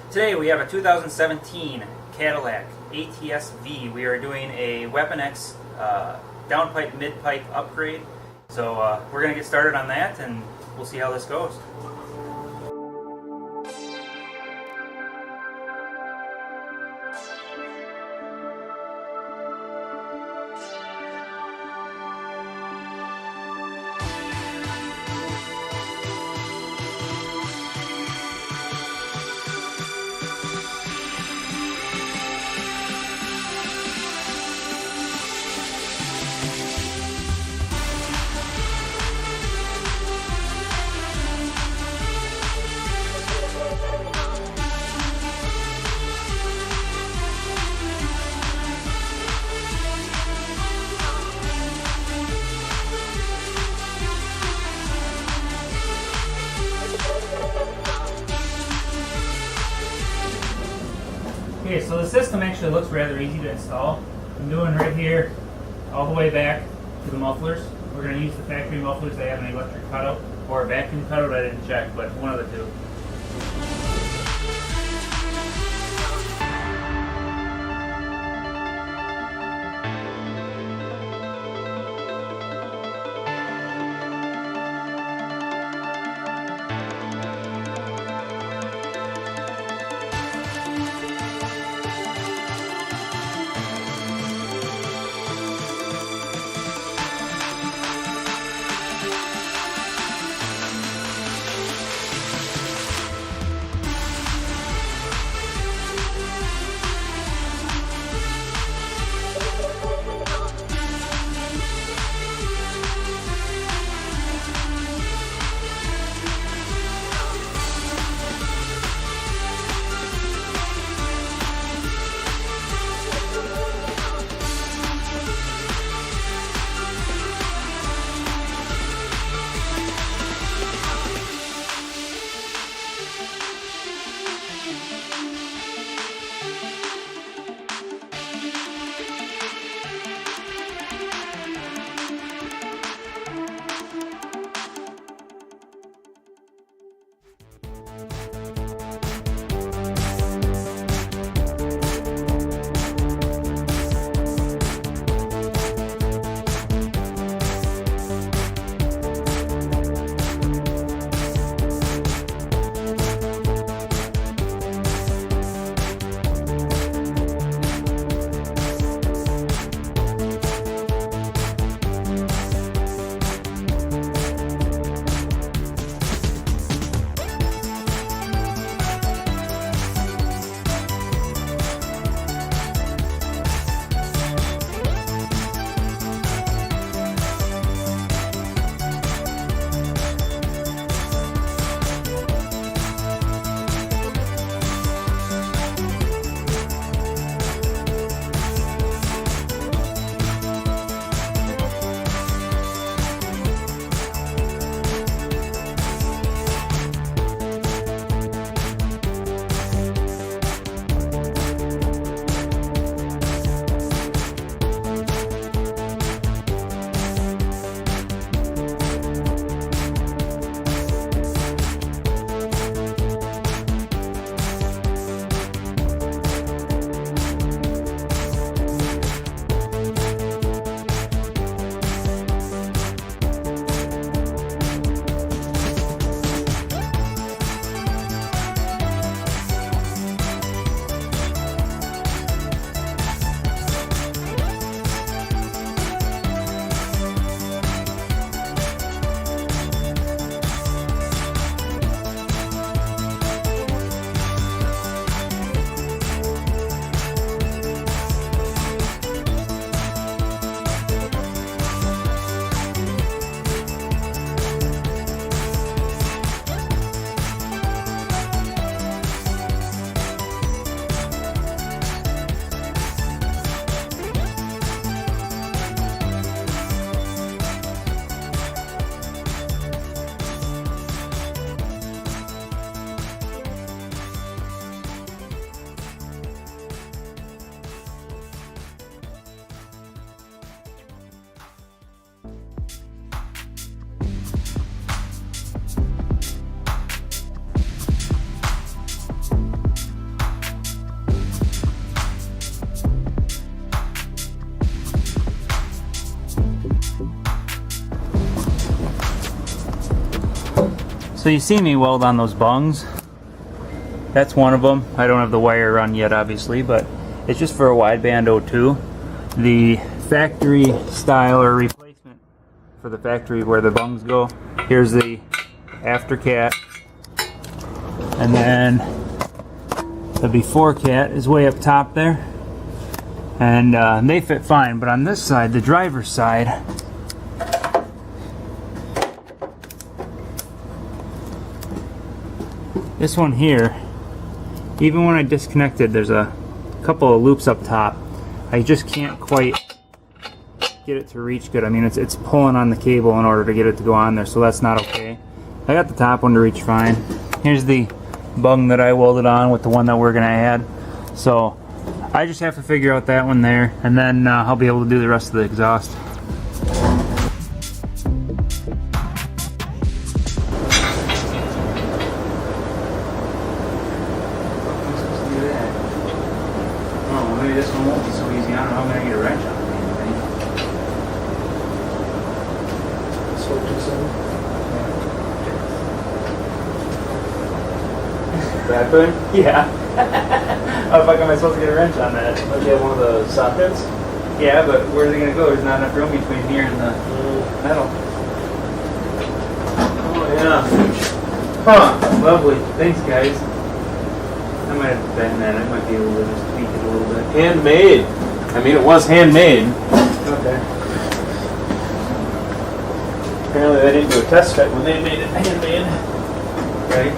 Today we have a 2017 Cadillac ATS-V. We are doing a Weapon-X downpipe mid-pipe upgrade. So we're going to get started on that and we'll see how this goes. Okay, so the system actually looks rather easy to install. I'm doing right here, all the way back to the mufflers. We're going to use the factory mufflers. They have an electric cutout or a vacuum cutout. I didn't check, but one of the two. So you see me weld on those bungs. That's one of them. I don't have the wire run yet, obviously, but it's just for a wideband 02. The factory style or replacement for the factory where the bungs go. Here's the after cat, and then the before cat is way up top there, and they fit fine. But on this side, the driver's side, this one here, even when I disconnected, there's a couple of loops up top. I just can't quite get it to reach good. I mean, it's pulling on the cable in order to get it to go on there, so that's not okay. I got the top one to reach fine. Here's the bung that I welded on with the one that we're gonna add. So I just have to figure out that one there, and then I'll be able to do the rest of the exhaust. Oh, maybe this one won't be so easy. I don't know. I'm gonna get a wrench on it. That good? Yeah. How the fuck am I supposed to get a wrench on that? Might be one of the sockets? Yeah, but where's it gonna go? There's not enough room between here and the metal. Oh yeah. Huh, lovely. Thanks, guys. I might have to bend that. I might be able to just tweak it a little bit. Handmade. I mean, it was handmade. Okay. Apparently they didn't do a test fit when they made it handmade. Right.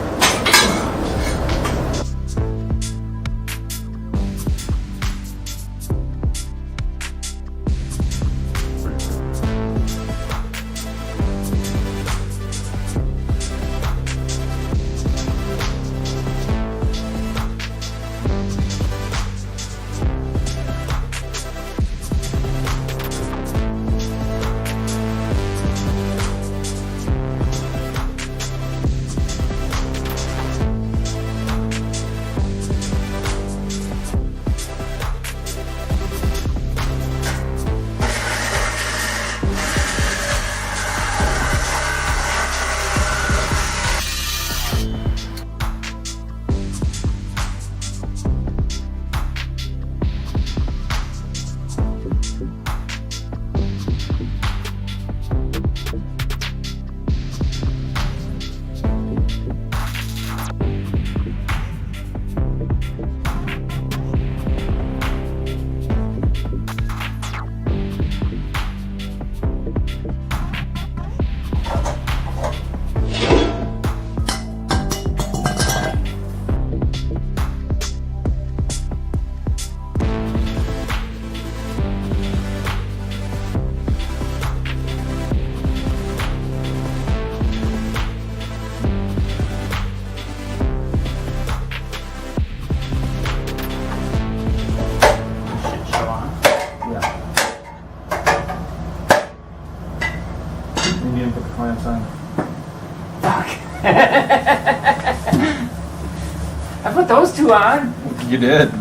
I put those two on. You did.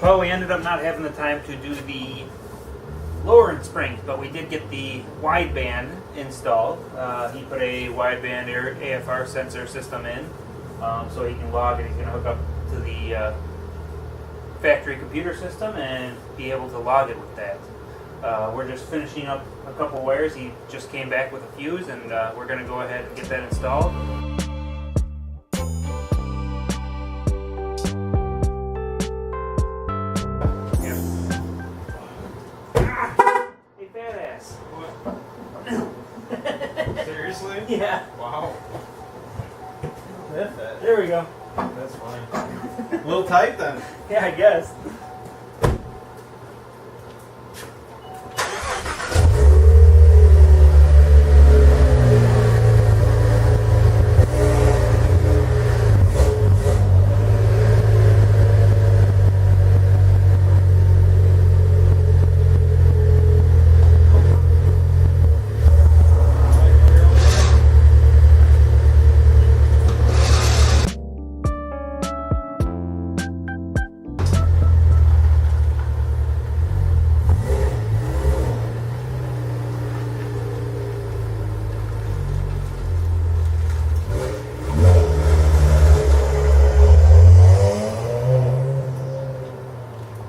Well, we ended up not having the time to do the lowering springs, but we did get the wideband installed. He put a wideband AFR sensor system in, so he can log, and he's going to hook up to the factory computer system and be able to log it with that. We're just finishing up a couple wires. He just came back with a fuse, and we're going to go ahead and get that installed. Hey, fat ass. What? Seriously? Yeah. Wow. There we go. That's funny. A little tight then. Yeah, I guess.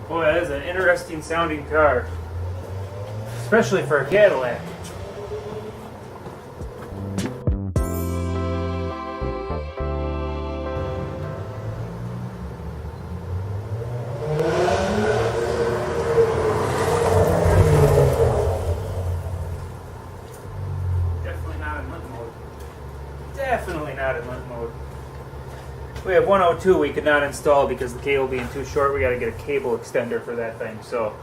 Boy, that is an interesting sounding car, especially for a Cadillac. Definitely not in limp mode. Definitely not in limp mode. We have 102 we could not install because the cable being too short. We got to get a cable extender for that thing. So,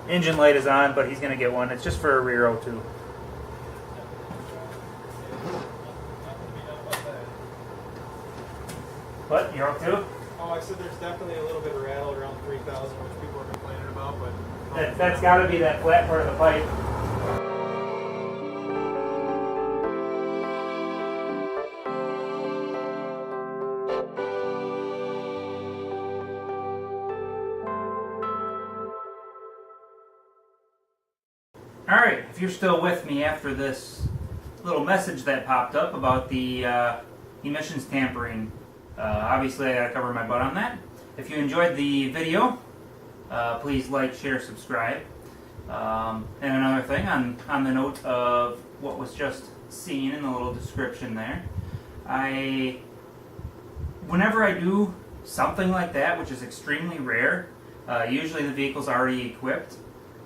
engine light is on, but he's going to get one. It's just for a rear O2. What? You're O2? Oh, I said there's definitely a little bit of rattle around 3,000, which people are complaining about, but That's got to be that flat part of the pipe. Alright, if you're still with me after this little message that popped up about the emissions tampering, obviously I gotta cover my butt on that. If you enjoyed the video, please like, share, subscribe. And another thing, on the note of what was just seen in the little description there, whenever I do something like that, which is extremely rare, usually the vehicle's already equipped,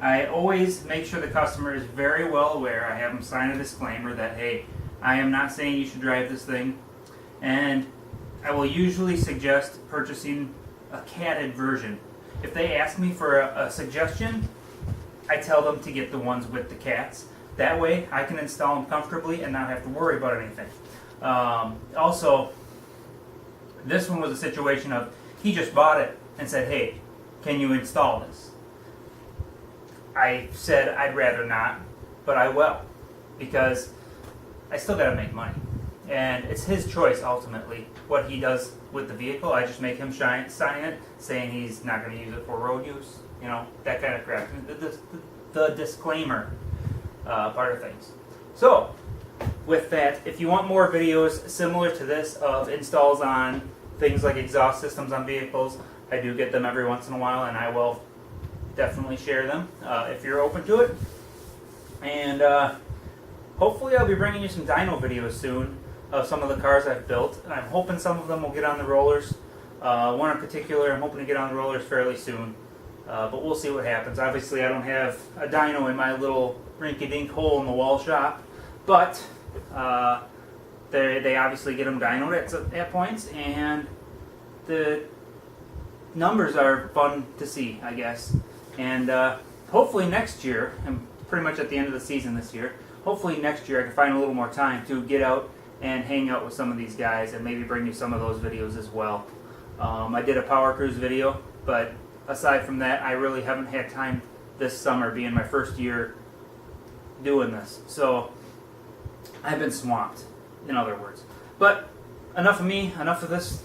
I always make sure the customer is very well aware. I have them sign a disclaimer that, hey, I am not saying you should drive this thing. And I will usually suggest purchasing a catted version. If they ask me for a suggestion, I tell them to get the ones with the cats. That way I can install them comfortably and not have to worry about anything. Also, this one was a situation of, he just bought it and said, hey, can you install this? I said I'd rather not, but I will, because I still got to make money. And it's his choice, ultimately, what he does with the vehicle. I just make him sign it, saying he's not going to use it for road use, you know, that kind of crap. The disclaimer part of things. So, with that, if you want more videos similar to this of installs on things like exhaust systems on vehicles, I do get them every once in a while, and I will definitely share them if you're open to it. And hopefully I'll be bringing you some dyno videos soon of some of the cars I've built. And I'm hoping some of them will get on the rollers. One in particular I'm hoping to get on the rollers fairly soon. But we'll see what happens. Obviously I don't have a dyno in my little rinky-dink hole in the wall shop. But they obviously get them dynoed at points. And the numbers are fun to see, I guess. And hopefully next year, and pretty much at the end of the season this year, hopefully next year I can find a little more time to get out and hang out with some of these guys and maybe bring you some of those videos as well. I did a Power Cruise video, but aside from that, I really haven't had time this summer, being my first year doing this. So I've been swamped, in other words. But enough of me, enough of this.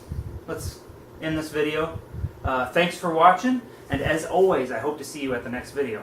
Let's end this video. Thanks for watching. And as always, I hope to see you at the next video.